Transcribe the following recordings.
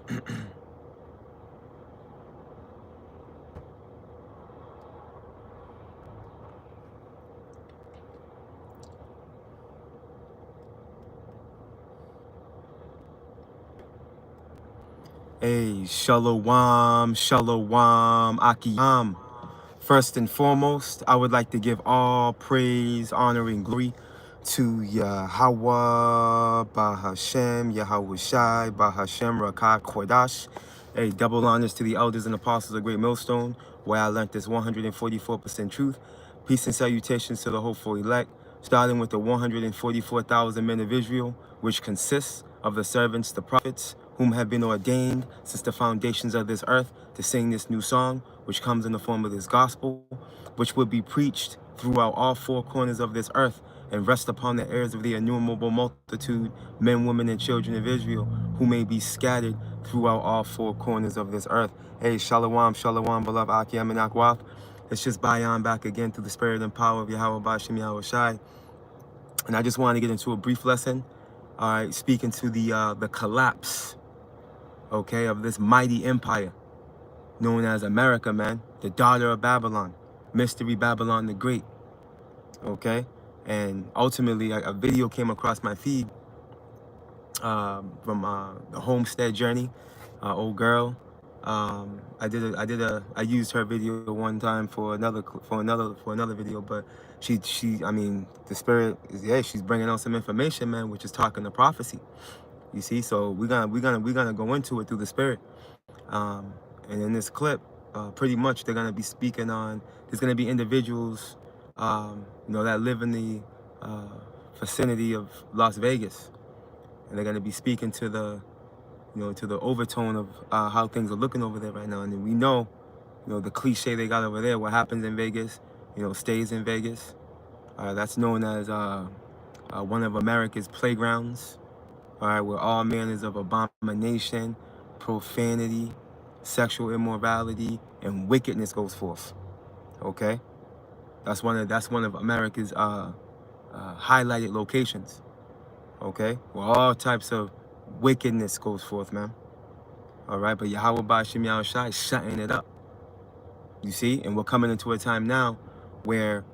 Hey, Shalom, Shalom, Akiyam. First and foremost, I would like to give all praise, honor, and glory to Yahweh, Bahashem, Yahweh Shai, Bahashem, Rakah, Kodash. Hey, double honors to the elders and apostles of Great Millstone, where I learned this 144% truth. Peace and salutations to the hopeful elect, starting with the 144,000 men of Israel, which consists of the servants, the prophets, whom have been ordained since the foundations of this earth to sing this new song, which comes in the form of this gospel, which will be preached throughout all four corners of this earth and rest upon the ears of the innumerable multitude, men, women, and children of Israel, who may be scattered throughout all four corners of this earth. Hey, Shalom, Shalom, beloved Akim and Akwath. It's just Bayan back again through the spirit and power of Yahweh Bashim Yahweh Shai. And I just want to get into a brief lesson, all right, speaking to the collapse, okay, of this mighty empire known as America, man, the daughter of Babylon, Mystery Babylon the Great, okay? And ultimately, a video came across my feed from the Homestead Journey, old girl. I used her video one time for another video, but I mean, the spirit is, yeah, she's bringing out some information, man, which is talking to prophecy. You see, so we're gonna go into it through the spirit. And in this clip, pretty much they're gonna be speaking on. There's gonna be individuals, that live in the vicinity of Las Vegas, and they're gonna be speaking to the overtone of how things are looking over there right now. And then we know, the cliche they got over there. What happens in Vegas, stays in Vegas. That's known as one of America's playgrounds. All right, where all manners of abomination, profanity, sexual immorality, and wickedness goes forth. Okay, that's one of America's highlighted locations. Okay, where all types of wickedness goes forth, man. All right, but Yahweh Bashim Yahweh Shai is shutting it up. You see, and we're coming into a time now where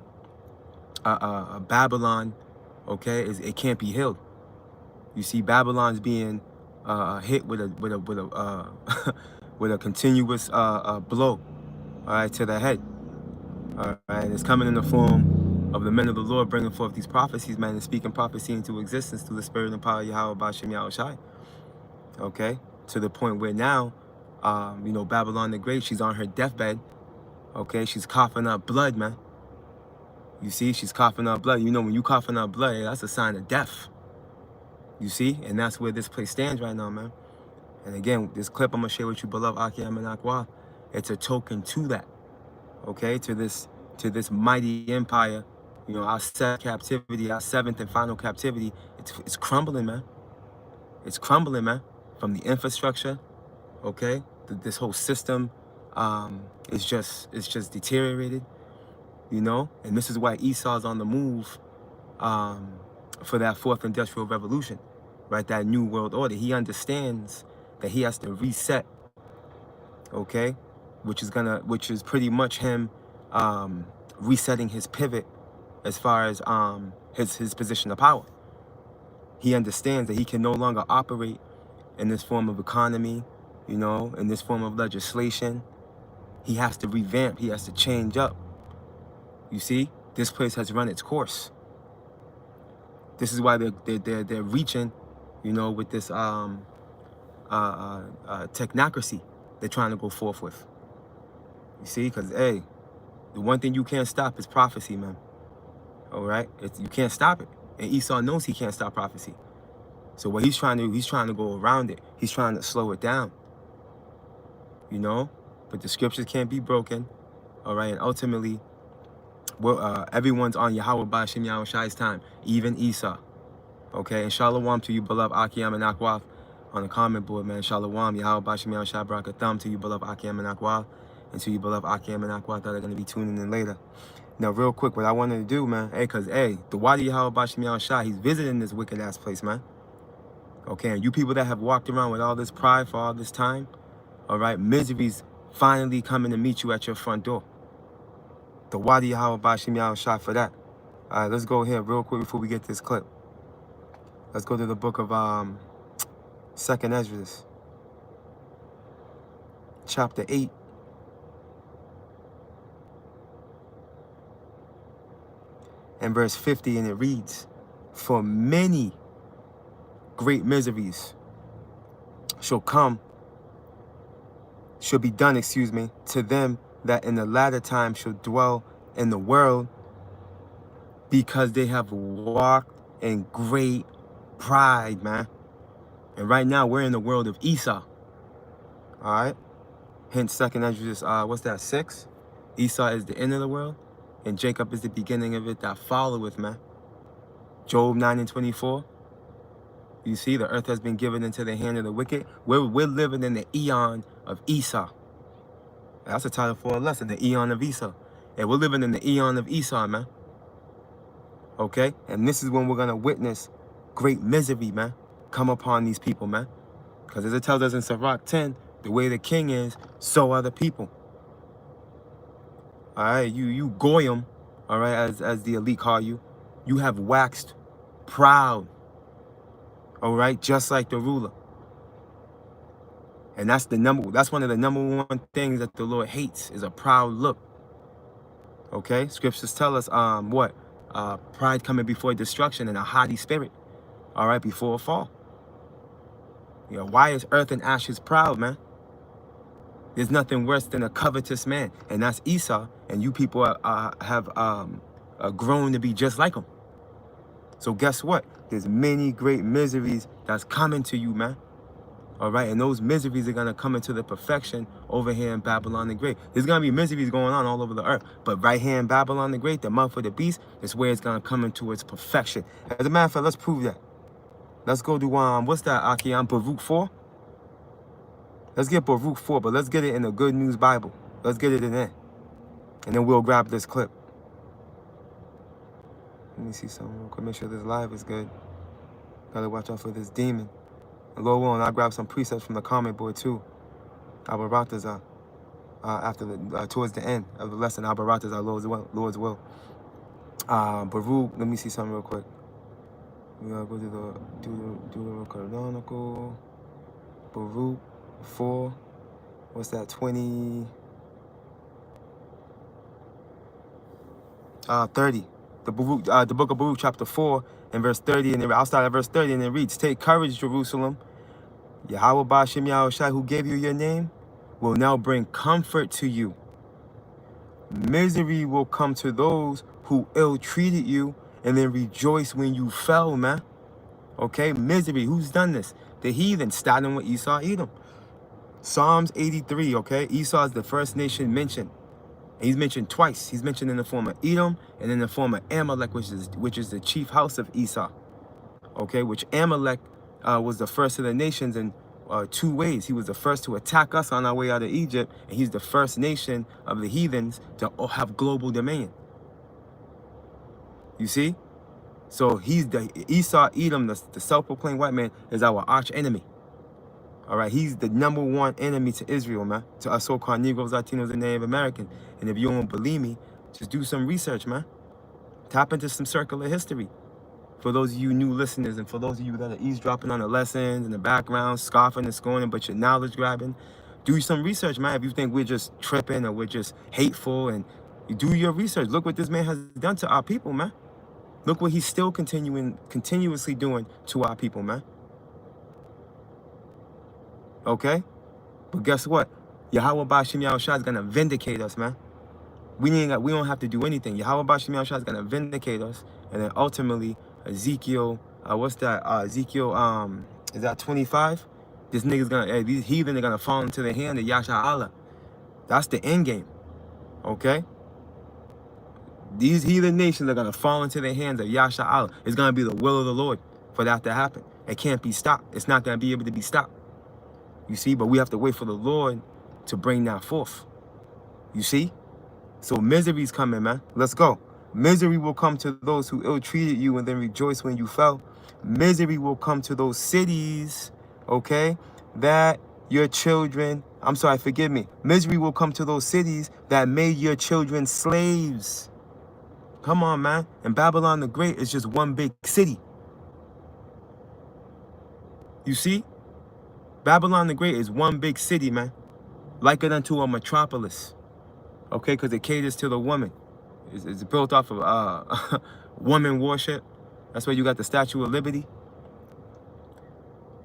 Babylon, okay, it can't be healed. You see, Babylon's being hit with a with a continuous blow, all right, to the head. All right, and it's coming in the form of the men of the Lord bringing forth these prophecies, man, and speaking prophecy into existence through the spirit and power of Yahweh Bashim Yahweh Shai. Okay, to the point where now, Babylon the Great, she's on her deathbed. Okay, she's coughing up blood, man. You see, she's coughing up blood. When you coughing up blood, that's a sign of death. You see, and that's where this place stands right now, man. And again, this clip I'm gonna share with you, beloved Akim and Akwa, it's a token to that. Okay, to this mighty empire, our seventh and final captivity, it's crumbling, man. It's crumbling, man. From the infrastructure, okay, this whole system is just deteriorated, and this is why Esau's on the move for that fourth industrial revolution, right? That new world order. He understands that he has to reset, okay, which is pretty much him resetting his pivot as far as his position of power. He understands that he can no longer operate in this form of economy, in this form of legislation. He has to revamp. He has to change up. You see, this place has run its course. This is why they're reaching, with this technocracy they're trying to go forth with. You see, because hey, the one thing you can't stop is prophecy, man. All right, you can't stop it, and Esau knows he can't stop prophecy. So what he's trying to go around it. He's trying to slow it down. But the scriptures can't be broken. All right, and ultimately, everyone's on Yahweh Bashim Yahweh Shai's time, even Esau. Okay, and shalom to you, beloved Akiyam and Akwath, on the comment board, man. Shalom, Yahweh Bashim Yahweh Shai Barakatham to you, beloved Akiyam and Akwath, and to you, beloved Akiyam and Akwath that are going to be tuning in later. Now, real quick, what I wanted to do, man, the Wadi Yahweh Bashim Yahweh Shai, he's visiting this wicked ass place, man. Okay, and you people that have walked around with all this pride for all this time, all right, misery's finally coming to meet you at your front door. The Wadi Yahweh Bashim Yahweh shot for that. All right, let's go here real quick before we get this clip. Let's go to the book of 2nd Ezra, chapter 8. And verse 50, and it reads, "For many great miseries shall be done, to them that in the latter time shall dwell in the world, because they have walked in great pride," man. And right now we're in the world of Esau. All right. Hence 2nd Ezra, what's that, 6? Esau is the end of the world, and Jacob is the beginning of it that followeth, man. Job 9:24. You see, the earth has been given into the hand of the wicked. We're living in the eon of Esau. That's the title for a lesson, the eon of Esau. And we're living in the eon of Esau, man. Okay? And this is when we're going to witness great misery, man, come upon these people, man. Because as it tells us in Sirach 10, the way the king is, so are the people. All right? You goyim, all right, as the elite call you, you have waxed proud. All right? Just like the ruler. And that's one of the number one things that the Lord hates, is a proud look. Okay? Scriptures tell us what? Pride coming before destruction, and a haughty spirit, all right, before a fall. You know, why is earth and ashes proud, man? There's nothing worse than a covetous man, and that's Esau, and you people have grown to be just like him. So guess what? There's many great miseries that's coming to you, man. All right, and those miseries are going to come into the perfection over here in Babylon the Great. There's going to be miseries going on all over the earth, but right here in Babylon the Great, the mouth of the beast, is where it's going to come into its perfection. As a matter of fact, let's prove that. Let's go to, what's that, Aki? Baruch 4? Let's get Baruch 4, but let's get it in the Good News Bible. Let's get it in there. And then we'll grab this clip. Let me see something real quick. Make sure this live is good. Gotta watch out for this demon. And Lord willing, I'll grab some precepts from the comment board too. Abaratazah. Towards the end of the lesson, Abaratazah, Lord's will. Baruch, let me see something real quick. We gotta go to the Deuterocanonical. Baruch 4. What's that? 30. The book of Baruch, chapter 4, and verse 30. And I'll start at verse 30, and it reads, "Take courage, Jerusalem. Yahweh Bashim Yahushai, who gave you your name, will now bring comfort to you. Misery will come to those who ill-treated you, and then rejoice when you fell," man. Okay, misery. Who's done this? The heathen, starting with Esau, Edom. Psalms 83, okay? Esau is the first nation mentioned. And he's mentioned twice. He's mentioned in the form of Edom and in the form of Amalek, which is the chief house of Esau. Okay, which Amalek was the first of the nations in 2 ways. He was the first to attack us on our way out of Egypt, and he's the first nation of the heathens to have global dominion. You see? So he's the Esau, Edom, the self-proclaimed white man, is our arch enemy. All right, he's the #1 enemy to Israel, man, to us so-called Negroes, Latinos, and Native Americans. And if you don't believe me, just do some research, man. Tap into some circular history. For those of you new listeners, and for those of you that are eavesdropping on the lessons in the background, scoffing and scorning, but you're knowledge grabbing, do some research, man. If you think we're just tripping or we're just hateful, and you do your research. Look what this man has done to our people, man. Look what he's still continuously doing to our people, man. Okay? But guess what? Yahweh Bashim Yahushua is going to vindicate us, man. We don't have to do anything. Yahweh Bashim Yahushua is going to vindicate us. And then ultimately, Ezekiel, what's that? Ezekiel, is that 25? This nigga's going to, these heathen are going to fall into the hand of Yasha Allah. That's the end game. Okay? These heathen nations are going to fall into the hands of Yasha Allah. It's going to be the will of the Lord for that to happen. It can't be stopped. It's not going to be able to be stopped. You see? But we have to wait for the Lord to bring that forth. You see? So misery's coming, man. Let's go. Misery will come to those who ill-treated you, and then rejoice when you fell. Misery will come to those cities, okay, that your children, I'm sorry, forgive me. Misery will come to those cities that made your children slaves. Come on, man. And Babylon the Great is just one big city. You see? Babylon the Great is one big city, man. Like it unto a metropolis. Okay, because it caters to the woman. It's built off of woman worship. That's where you got the Statue of Liberty.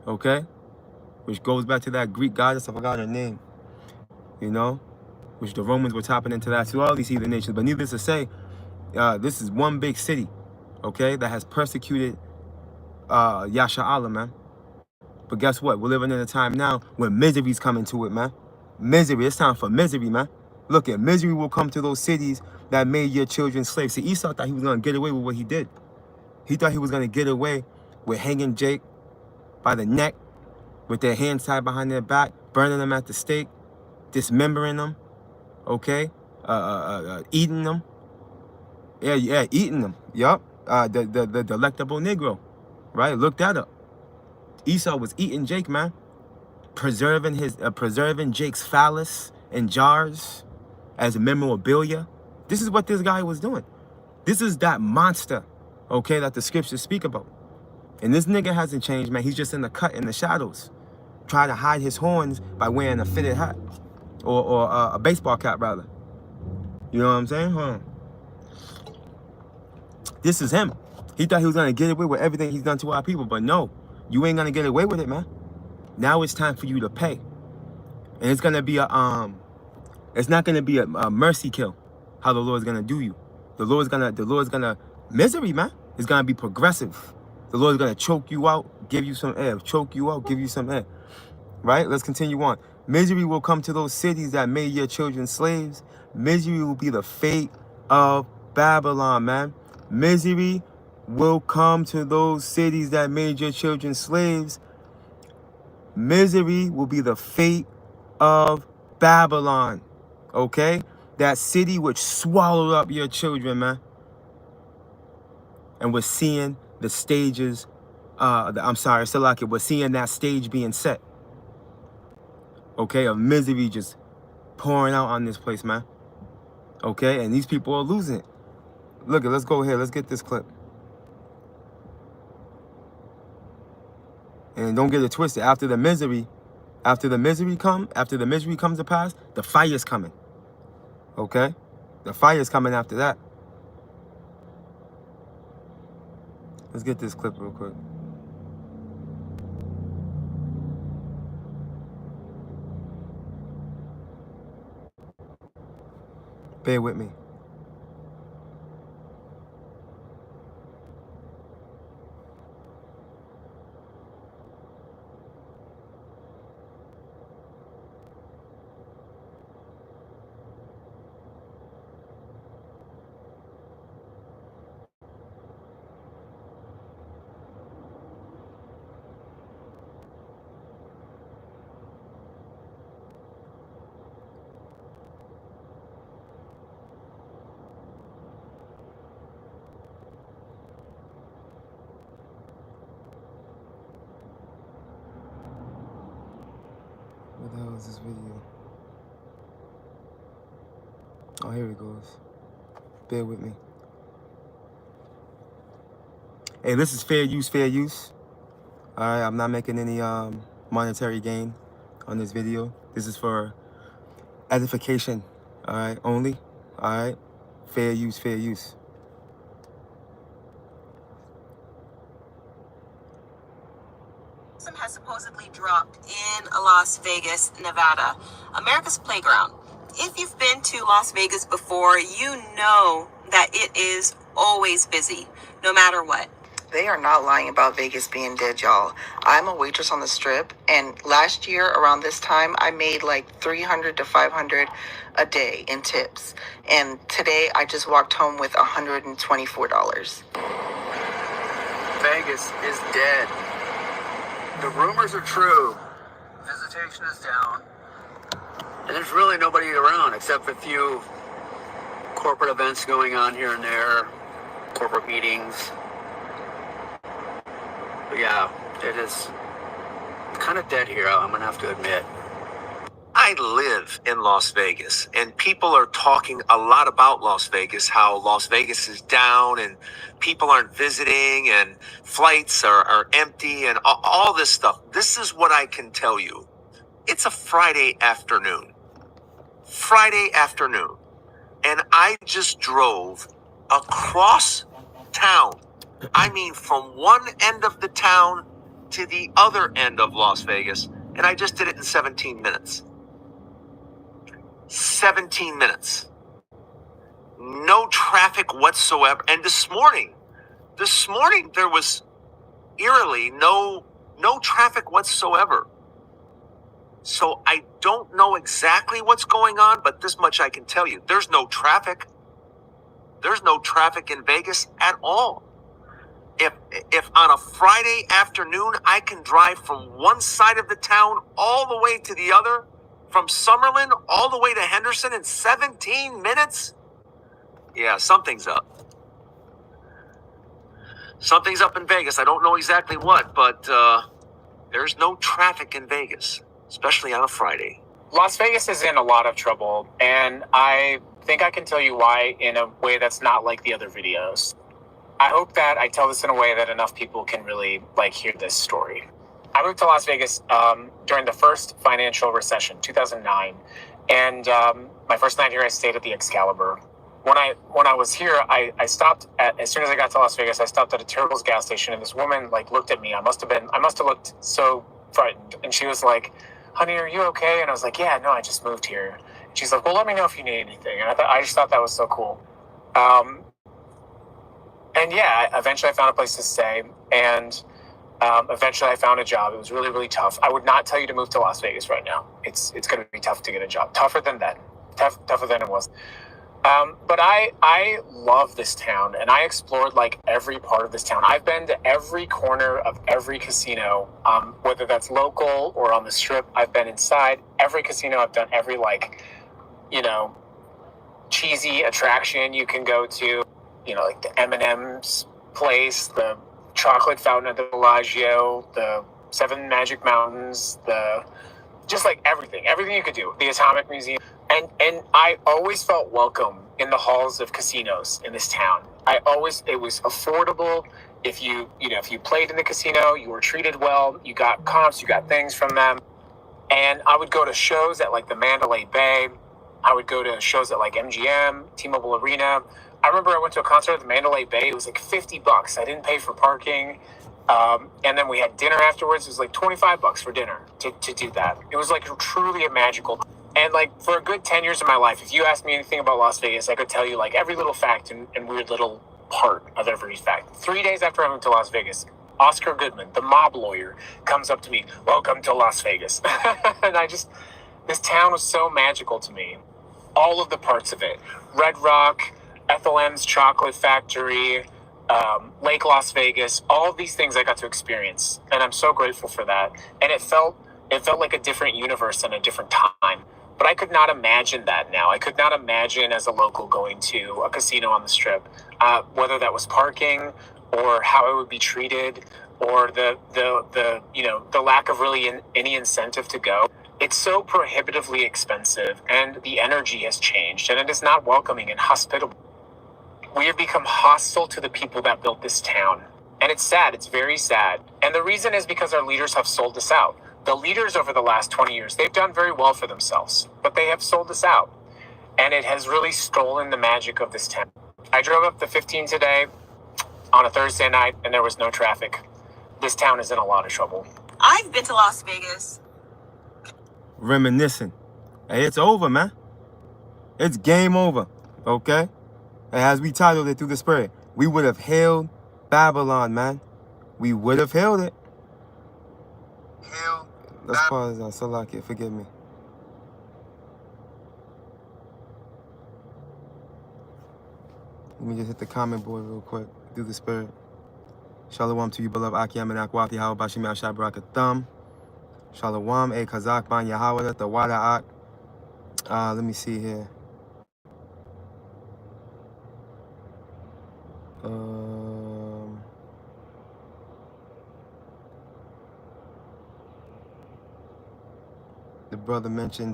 Okay? Which goes back to that Greek goddess, I forgot her name. You know? Which the Romans were tapping into that to all these heathen nations. But needless to say, this is one big city, okay, that has persecuted Yasha Allah, man. But guess what? We're living in a time now when misery's coming to it, man. Misery. It's time for misery, man. Look at misery will come to those cities that made your children slaves. See, Esau thought he was going to get away with what he did. He thought he was going to get away with hanging Jake by the neck, with their hands tied behind their back, burning them at the stake, dismembering them, okay, eating them. Yeah, eating them. Yup. The delectable Negro, right? Look that up. Esau was eating Jake, man. Preserving Jake's phallus in jars as memorabilia. This is what this guy was doing. This is that monster, okay, that the scriptures speak about. And this nigga hasn't changed, man. He's just in the cut, in the shadows, trying to hide his horns by wearing a fitted hat or a baseball cap, rather. You know what I'm saying? Hold on. This is him. He thought he was gonna get away with everything he's done to our people, but no, you ain't gonna get away with it, man. Now it's time for you to pay, and it's gonna be it's not gonna be a mercy kill. How the Lord's gonna do you? The Lord's gonna misery, man. It's gonna be progressive. The Lord's gonna choke you out, give you some air, choke you out, give you some air. Right? Let's continue on. Misery will come to those cities that made your children slaves. Misery will be the fate of Babylon, man. Misery will come to those cities that made your children slaves. Misery will be the fate of Babylon. Okay? That city which swallowed up your children, man. And we're seeing the stages, Salaki, we're seeing that stage being set. Okay? Of misery just pouring out on this place, man. Okay? And these people are losing it. Look, let's go here. Let's get this clip. And don't get it twisted. After the misery comes to pass, the fire's coming. Okay? The fire's coming after that. Let's get this clip real quick. Bear with me. What the hell is this video? Oh, here it goes. Bear with me. Hey, this is fair use, fair use. All right, I'm not making any monetary gain on this video. This is for edification, all right, only. All right, fair use, fair use. Has supposedly dropped in Las Vegas, Nevada, America's playground. If you've been to Las Vegas before, you know that it is always busy, no matter what. They are not lying about Vegas being dead, y'all. I'm a waitress on the Strip, and last year around this time, I made like $300 to $500 a day in tips. And today, I just walked home with $124. Vegas is dead. The rumors are true. Visitation is down. And there's really nobody around except for a few corporate events going on here and there, corporate meetings. But yeah, it is kind of dead here, I'm going to have to admit. I live in Las Vegas, and people are talking a lot about Las Vegas, how Las Vegas is down and people aren't visiting and flights are empty and all this stuff. This is what I can tell you. It's a Friday afternoon. And I just drove across town. I mean, from one end of the town to the other end of Las Vegas, and I just did it in 17 minutes. 17 minutes. No traffic whatsoever. And this morning there was eerily no traffic whatsoever. So I don't know exactly what's going on, but this much I can tell you. There's no traffic. There's no traffic in Vegas at all. If on a Friday afternoon I can drive from one side of the town all the way to the other, from Summerlin all the way to Henderson in 17 minutes? Yeah, something's up. Something's up in Vegas. I don't know exactly what, but there's no traffic in Vegas, especially on a Friday. Las Vegas is in a lot of trouble, and I think I can tell you why in a way that's not like the other videos. I hope that I tell this in a way that enough people can really hear this story. I moved to Las Vegas during the first financial recession, 2009, and my first night here, I stayed at the Excalibur. When I was here, I stopped at, as soon as I got to Las Vegas, I stopped at a Terrible's gas station, and this woman looked at me. I must have looked so frightened, and she was like, "Honey, are you okay?" And I was like, "Yeah, no, I just moved here." And she's like, "Well, let me know if you need anything." And I just thought that was so cool. And yeah, eventually I found a place to stay, and eventually I found a job. It was really, really tough. I would not tell you to move to Las Vegas right now. It's going to be tough to get a job. Tougher than then. Tougher than it was. But I love this town, and I explored every part of this town. I've been to every corner of every casino, whether that's local or on the Strip. I've been inside every casino. I've done every cheesy attraction you can go to. The M&M's place, the chocolate fountain at the Bellagio, the Seven Magic Mountains, everything you could do, the Atomic Museum. And I always felt welcome in the halls of casinos in this town. It was affordable. If you played in the casino, you were treated well. You got comps, you got things from them. And I would go to shows at the Mandalay Bay. I would go to shows at MGM, T-Mobile Arena. I remember I went to a concert at the Mandalay Bay. It was $50. I didn't pay for parking. And then we had dinner afterwards. It was $25 for dinner to do that. It was truly a magical. And for a good 10 years of my life, if you asked me anything about Las Vegas, I could tell you every little fact and weird little part of every fact. 3 days after I moved to Las Vegas, Oscar Goodman, the mob lawyer, comes up to me, "Welcome to Las Vegas." And this town was so magical to me. All of the parts of it. Red Rock, Ethel M's Chocolate Factory, Lake Las Vegas, all of these things I got to experience. And I'm so grateful for that. And it felt like a different universe and a different time. But I could not imagine that now. I could not imagine as a local going to a casino on the Strip, whether that was parking or how I would be treated or the lack of really any incentive to go. It's so prohibitively expensive, and the energy has changed, and it is not welcoming and hospitable. We have become hostile to the people that built this town. And it's sad. It's very sad. And the reason is because our leaders have sold us out. The leaders over the last 20 years, they've done very well for themselves, but they have sold us out. And it has really stolen the magic of this town. I drove up the 15 today on a Thursday night, and there was no traffic. This town is in a lot of trouble. I've been to Las Vegas. Reminiscing. Hey, it's over, man. It's game over, okay? And as we titled it through the spirit, we would have hailed Babylon, man. We would have hailed it. Let's pause on Salakia, forgive me. Let me just hit the comment board real quick through the spirit. Shalom to you, beloved Akim and Akwati, how about Shemi Ashai Barakatham. Shalom, A Kazak Ban Yahweh, the Wada'at. Let me see here. brother mentioned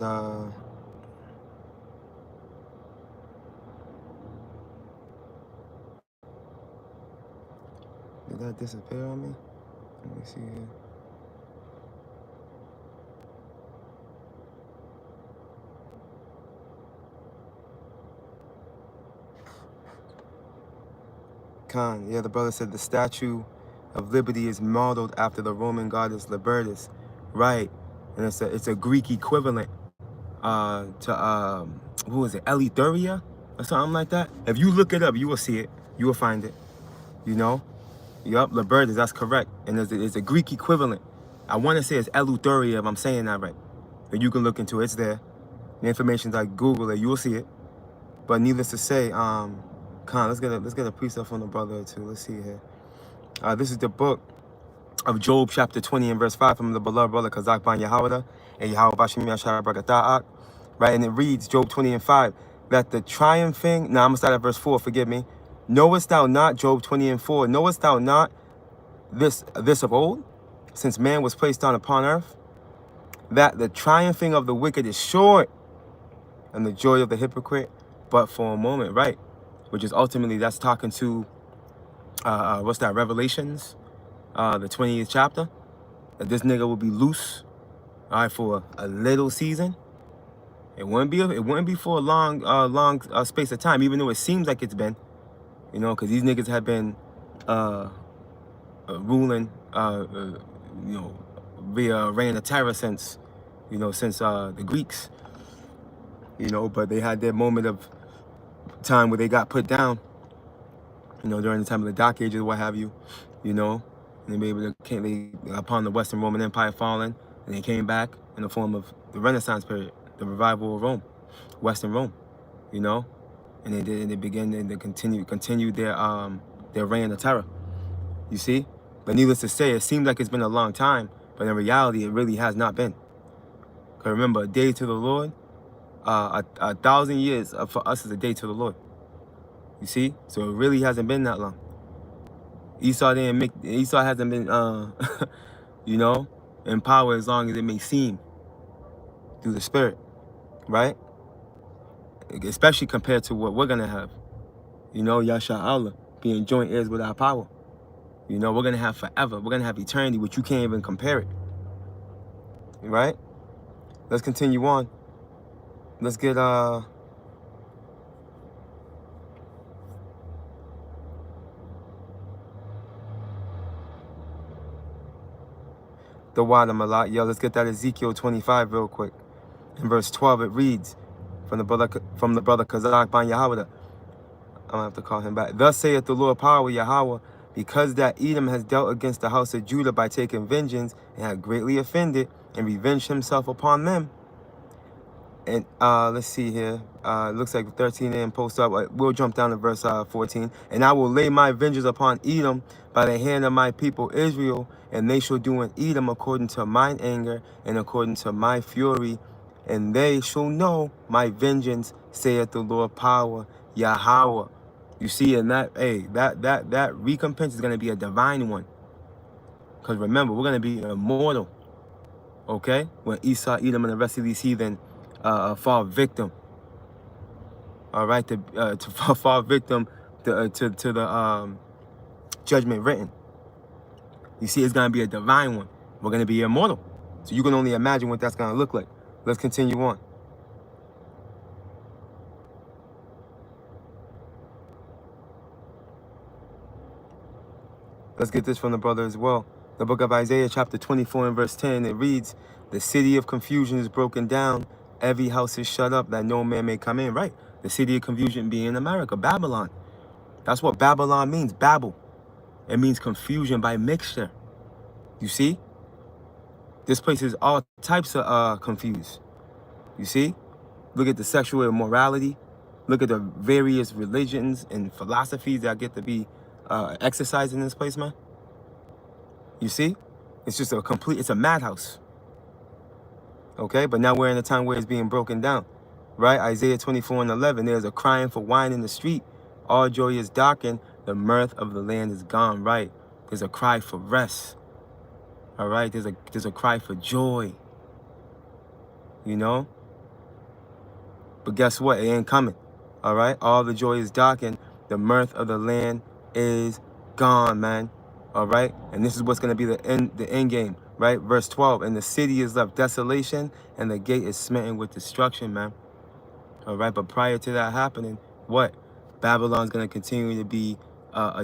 did that disappear on me? Let me see here. Khan, yeah, the brother said the Statue of Liberty is modeled after the Roman goddess Libertas. Right. And it's a Greek equivalent to who was it, Eleutheria or something like that. If you look it up, you will see it. You will find it. You know? Yup, Libertas, that's correct. And there's a Greek equivalent. I want to say it's Eleutheria if I'm saying that right. But you can look into it. It's there. The information's like Google it, you will see it. But needless to say, Khan, let's get a precept from the brother or two. Let's see here. This is the book of Job, chapter 20 and verse 5 from the beloved brother Kazak Ban Yahawada and Yahweh Bashim Yashar Bragata'ak. Right, and it reads, Job 20 and 5, that the triumphing, now I'm going to start at verse 4, forgive me. Knowest thou not, Job 20 and 4, knowest thou not this of old, since man was placed down upon earth, that the triumphing of the wicked is short, and the joy of the hypocrite but for a moment, right? Which is ultimately, that's talking to, what's that, Revelations, the 20th chapter, that this nigga will be loose, all right, for a little season. It wouldn't be for a long space of time, even though it seems like it's been, you know, because these niggas have been ruling, you know, via reign of terror since the Greeks, you know, but they had their moment of time where they got put down, you know, during the time of the Dark Ages, what have you, you know, and they were able to upon the Western Roman Empire falling, and they came back in the form of the Renaissance period, the revival of Rome, Western Rome, you know, and they began and they continued their reign of terror. You see, but needless to say, it seems like it's been a long time, but in reality, it really has not been. Because remember, a day to the Lord, 1,000 years for us is a day to the Lord. You see, so it really hasn't been that long. Esau hasn't been, you know, in power as long as it may seem through the Spirit, right? Especially compared to what we're gonna have, you know, Yasha Allah being joint heirs with our power. You know, we're gonna have forever. We're gonna have eternity, which you can't even compare it, right? Let's continue on. Let's get the Wadamalot. Yo, let's get that Ezekiel 25 real quick. In verse 12, it reads from the brother Kazak Ban Yahawada. I'm gonna have to call him back. Thus saith the Lord power Yahweh, because that Edom has dealt against the house of Judah by taking vengeance and had greatly offended and revenged himself upon them. And let's see here. It looks like 13 and post up. We'll jump down to verse 14. And I will lay my vengeance upon Edom by the hand of my people Israel, and they shall do in Edom according to mine anger and according to my fury, and they shall know my vengeance, saith the Lord power Yahweh. You see, in that, hey, that recompense is going to be a divine one. Because remember, we're going to be immortal. Okay? When Esau, Edom, and the rest of these heathen fall victim. All right? To fall victim to the judgment written. You see, it's going to be a divine one. We're going to be immortal. So you can only imagine what that's going to look like. Let's continue on. Let's get this from the brother as well. The book of Isaiah, chapter 24 and verse 10, it reads, the city of confusion is broken down. Every house is shut up that no man may come in. Right. The city of confusion being in America, Babylon. That's what Babylon means, Babel. It means confusion by mixture. You see? This place is all types of confused. You see? Look at the sexual immorality. Look at the various religions and philosophies that get to be exercised in this place, man. You see? It's just it's a madhouse. Okay? But now we're in a time where it's being broken down. Right? Isaiah 24 and 11, there's a crying for wine in the street. All joy is darkened. The mirth of the land is gone. Right? There's a cry for rest. All right? There's a cry for joy. you know? But guess what? It ain't coming. All right? All the joy is darkened. The mirth of the land is gone, man. All right? And this is what's going to be the end game, right? Verse 12. And the city is left desolation, and the gate is smitten with destruction, man. All right? But prior to that happening, what? Babylon's going to continue to be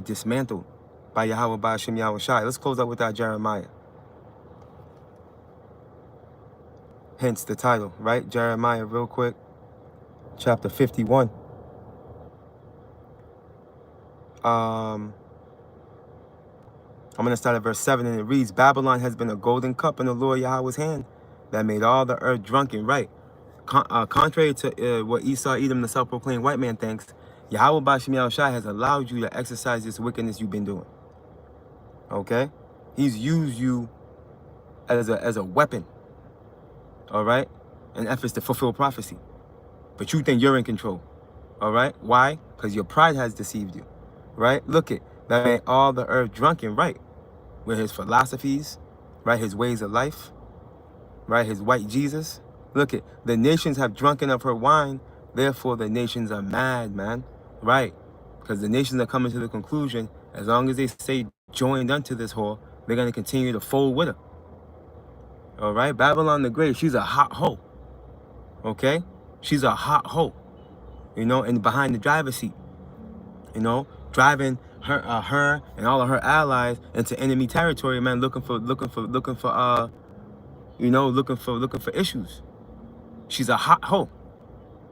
dismantled by Yahweh, by Hashem Yahweh Shai. Let's close up with that Jeremiah. Hence the title, right? Jeremiah, real quick. Chapter 51. I'm going to start at verse 7, and it reads, Babylon has been a golden cup in the Lord Yahweh's hand that made all the earth drunken. Right. Contrary to what Esau, Edom, the self-proclaimed white man thinks, Yahweh Bashim Yahushai has allowed you to exercise this wickedness you've been doing. Okay? He's used you as a weapon. All right? In efforts to fulfill prophecy. But you think you're in control. All right? Why? Because your pride has deceived you. Right? Look it. That made all the earth drunken. Right? With his philosophies. Right? His ways of life. Right? His white Jesus. Look it. The nations have drunken of her wine. Therefore, the nations are mad, man. Right? Because the nations are coming to the conclusion, as long as they stay joined unto this whore, they're going to continue to fold with her. All right? Babylon the Great, she's a hot hoe. Okay? She's a hot hoe. You know, and behind the driver's seat. You know, driving her and all of her allies into enemy territory, man, looking for issues. She's a hot hoe.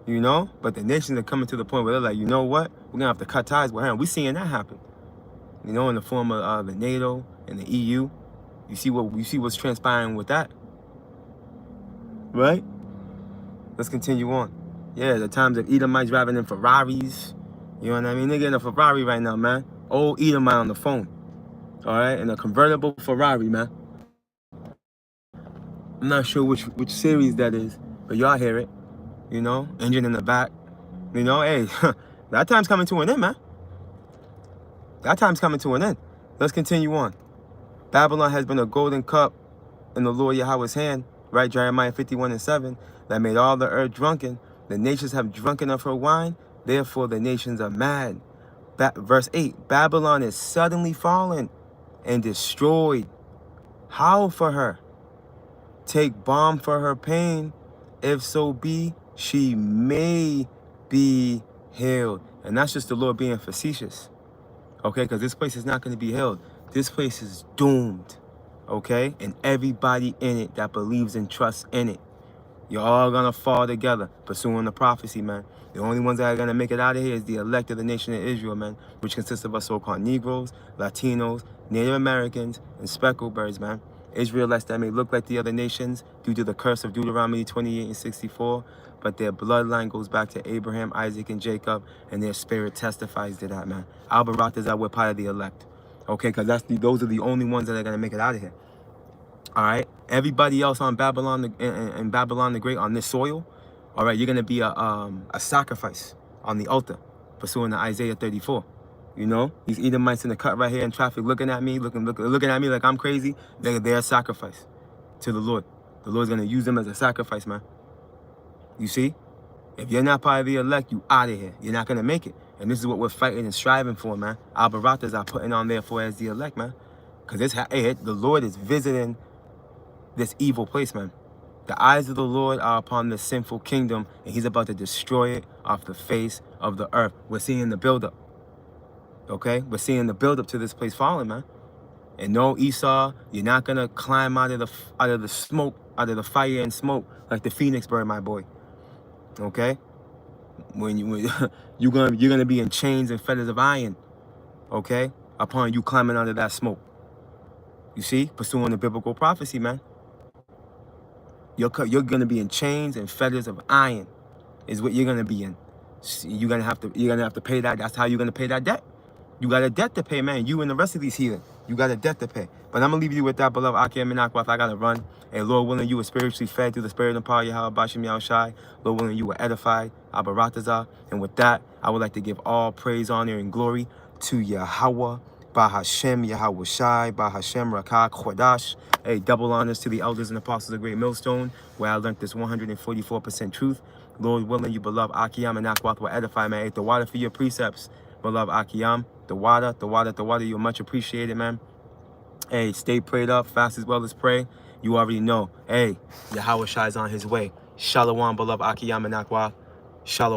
You know, but the nations are coming to the point where they're like, you know what? We're gonna have to cut ties with her. And we're seeing that happen. You know, in the form of the NATO and the EU. You see what's transpiring with that, right? Let's continue on. Yeah, the times of Edomites driving in Ferraris. You know what I mean? They're getting a Ferrari right now, man. Old Edomite on the phone. All right, in a convertible Ferrari, man. I'm not sure which series that is, but y'all hear it. You know, engine in the back. You know, hey, that time's coming to an end, man. That time's coming to an end. Let's continue on. Babylon has been a golden cup in the Lord Yahweh's hand, right? Jeremiah 51:7, that made all the earth drunken. The nations have drunken of her wine, therefore the nations are mad. Verse 8, Babylon is suddenly fallen and destroyed. Howl for her. Take balm for her pain, if so be she may be healed. And that's just the Lord being facetious. Okay, because this place is not going to be healed. This place is doomed. Okay? And everybody in it that believes and trusts in it. You're all going to fall together, pursuing the prophecy, man. The only ones that are going to make it out of here is the elect of the nation of Israel, man, which consists of us so-called Negroes, Latinos, Native Americans, and speckled birds, man. Israelites that may look like the other nations due to the curse of Deuteronomy 28:64, but their bloodline goes back to Abraham, Isaac, and Jacob, and their spirit testifies to that, man. Al-Barat is that we're part of the elect. Okay, because those are the only ones that are going to make it out of here. All right? Everybody else on Babylon and Babylon the Great on this soil, all right, you're going to be a sacrifice on the altar, pursuing to Isaiah 34. You know, these Edomites in the cut right here in traffic looking at me, looking at me like I'm crazy. They're a sacrifice to the Lord. The Lord's going to use them as a sacrifice, man. You see? If you're not part of the elect, you out of here. You're not going to make it. And this is what we're fighting and striving for, man. Al-Baratas are putting on there for as the elect, man. Because the Lord is visiting this evil place, man. The eyes of the Lord are upon the sinful kingdom, and he's about to destroy it off the face of the earth. We're seeing the buildup. Okay? We're seeing the buildup to this place falling, man. And no, Esau, you're not going to climb out of the smoke, out of the fire and smoke like the phoenix bird, my boy. Okay? When you're gonna be in chains and fetters of iron, okay? Upon you climbing out of that smoke. You see? Pursuing the biblical prophecy, man. You're gonna be in chains and fetters of iron, is what you're gonna be in. You're gonna have to pay that. That's how you're gonna pay that debt. You got a debt to pay, man. You and the rest of these heathen. You got a debt to pay. But I'm going to leave you with that, beloved Akim and Akwaf. I got to run. And Lord willing, you were spiritually fed through the spirit and power of Yahweh Bashim Yahushai. Lord willing, you were edified. Abaratazah. And with that, I would like to give all praise, honor, and glory to Yahweh Bahashem Yahweh Shai, Bahashem Rakak Chodash. Hey, double honors to the elders and apostles of Great Millstone, where I learned this 144% truth. Lord willing, you beloved Akiyam and Akwath will edify, man. Ate the water for your precepts, beloved Akiyam. The water, you're much appreciated, man. Hey, stay prayed up, fast as well as pray. You already know. Hey, Yahweh Shai is on his way. Shalom, beloved Akiyam and Akwath. Shalom.